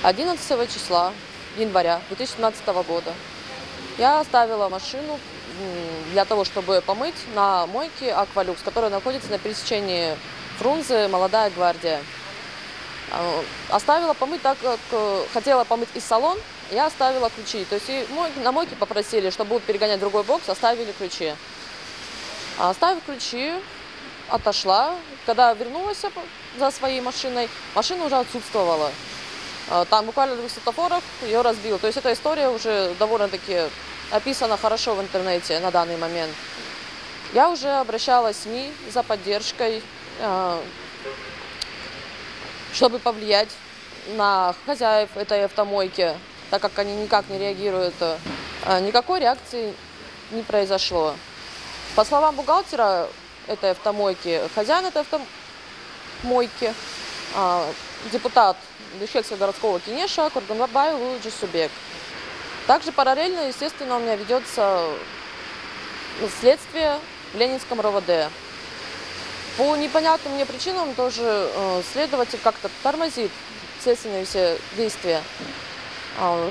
11 числа января 2017 года я оставила машину для того, чтобы помыть на мойке «Аквалюкс», которая находится на пересечении Фрунзе, Молодая гвардия. Оставила помыть, так как хотела помыть и салон, я оставила ключи. То есть на мойке попросили, чтобы будут перегонять другой бокс, оставили ключи. Оставив ключи, отошла. Когда вернулась за своей машиной, машина уже отсутствовала. Там буквально в 2 светофорах ее разбило. То есть эта история уже довольно-таки описана хорошо в интернете на данный момент. Я уже обращалась в СМИ за поддержкой, чтобы повлиять на хозяев этой автомойки, так как они никак не реагируют. Никакой реакции не произошло. По словам бухгалтера этой автомойки, хозяин этой автомойки, депутат Бишкекского городского кенеша Курганбай Джусубек. Также параллельно, естественно, у меня ведется следствие в Ленинском РОВД. По непонятным мне причинам тоже следователь как-то тормозит следственные все действия.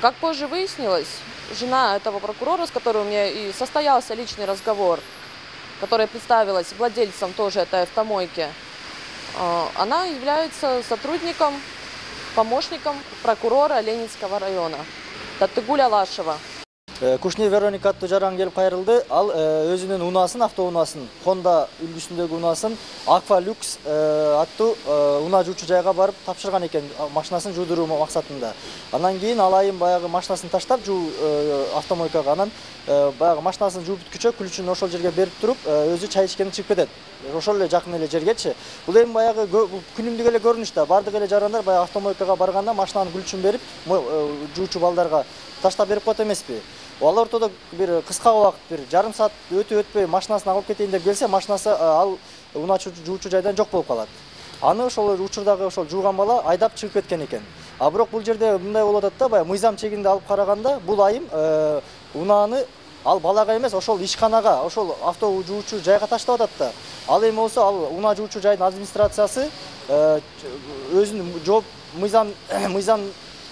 Как позже выяснилось, жена этого прокурора, с которой у меня и состоялся личный разговор, которая представилась владельцем тоже этой автомойки, она является сотрудником, помощником прокурора Ленинского района Татыгуль Алашева. Кушни Вероника аттуу жаран келип кайрылды. Ал өзүнүн унаасын, автоунаасын, Honda үлгүсүндөгү унаасын Аквалюкс аттуу унаа жуучу жайга барып тапшырган экен, машинасын жуудуруу максатында. Андан кийин ал айым баягы машинасын таштап автомойкага, анан баягы машинасын жууп бүткүчө ключүн ошол жерге берип туруп, өзү чай ичкени чыгып кетет. Ошол эле жакын эле жергечи. Бул эми баягы күнүмдүк эле көрүнүш да. Бардык эле жарандар баягы автомойкага барганда машинанын ключүн берип, жуучу балдарга таштап берип коет эмеспи? Ал ортодо бир кыска убакыт, бир жарым саат өтпөй машинасын алып кетейин деп келсе, машинасы ал унаа жуучу жайдан жок болуп калат. Аны ошол учурдагы ошол жууган бала айдап чыгып кеткен экен. А бирок бул жерде мындай болуп атат да, баягы мыйзам чегинде алып караганда, бул айым унааны ал балага эмес, ошол ишканага, ошол авто жуучу жайга таштап атат да. Ал эми болсо ал унаа жуучу жайдын администрациясы өзүнүн жооп мыйзам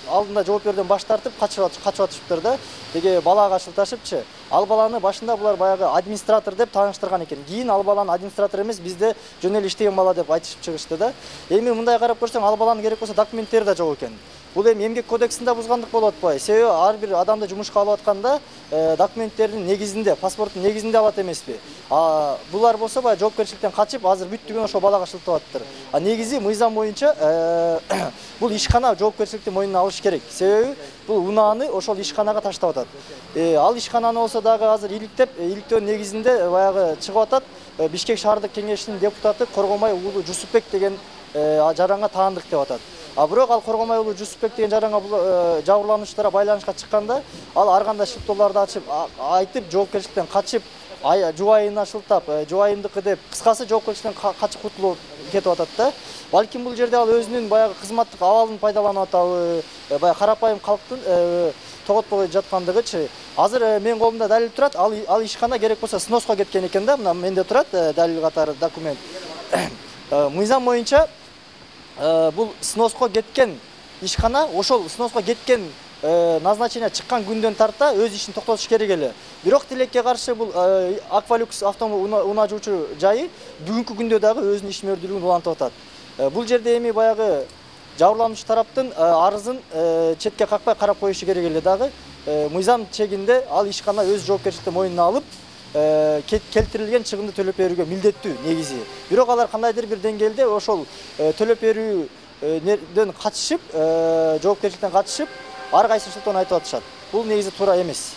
алдында жоопкерден баш тартып качып атышыптыр да. Деге балага шылташыпчы. Ал баланы башында булар баягы администратор деп тааныштырган экен. Кийин ал баланы администратор эмес, бизде жөн эле иштеген бала деп айтышып чыгышты да. Эми мындай карап көрсөң, ал баланын керек болсо документтери да жок экен. Бул эми эмгек кодексинде бузгандык болуп атпайбы? Себеби ар бир адамды жумушка алып атканда документтердин негизинде, паспорттун негизинде алат эмеспи? Булар болсо баягы жоопкерчиликтен качып, азыр бүттүгүн ошол балага шылтап атыптыр. Негизи мыйзам боюнча бул ишкана жоопкерчиликти мойнуна алыш керек. Себеби бул унааны ошол ишканага таштап атат. Ал ишкананы болсо дагы азыр иликтөөнүн негизинде баягы чыгып атат. Бишкек шаардык кеңешинин депутаты Коргомай уулу Жусупбек деген жаранга таандык деп атат. Бирок ал Коргомай уулу Жусупбек деген жаранга жабырлануучуларга байланышка чыкканда, ал ар кандай шылтоолорду айтып, жоопкерчиликтен качып, жубайына шылтап, жубайымдыкы деп, кыскасы жоопкерчиликтен качып кутулуп кетип атат да. Балким бул жерде ал өзүнүн баягы кызматтык абалын пайдаланып атабы, баягы карапайым калктын тоготпой жаткандыгычы. Азыр менин колумда далил турат, ал ишкана керек болсо сноско кеткен экен да, мына менде турат далил катары документ. Мыйзам боюнча бул сноско кеткен ишкана, ошол сноско кеткен назначение чыккан күндөн тарта өз ишин токтотуш керек эле. Бирок тилекке каршы бул Аквалюкс унаа жуучу жайы бүгүнкү күндө дагы өзүнүн ишмердүүлүгүн улантып атат. Бул жерде эми баягы жабырлануучу тараптын арызын четке какпай карап коюшу керек эле дагы. Мыйзам чегинде ал ишкана өз жоопкерчиликти мойнуна алып, келтирилген чыгымды төлөп берүүгө милдеттүү негизи. Бирок алар кандайдыр бир деңгээлде ошол төлөп берүүдөн качышып, жоопкерчиликтен качышып, ар кайсы шылтоону айтып атышат. Бул негизи туура эмес.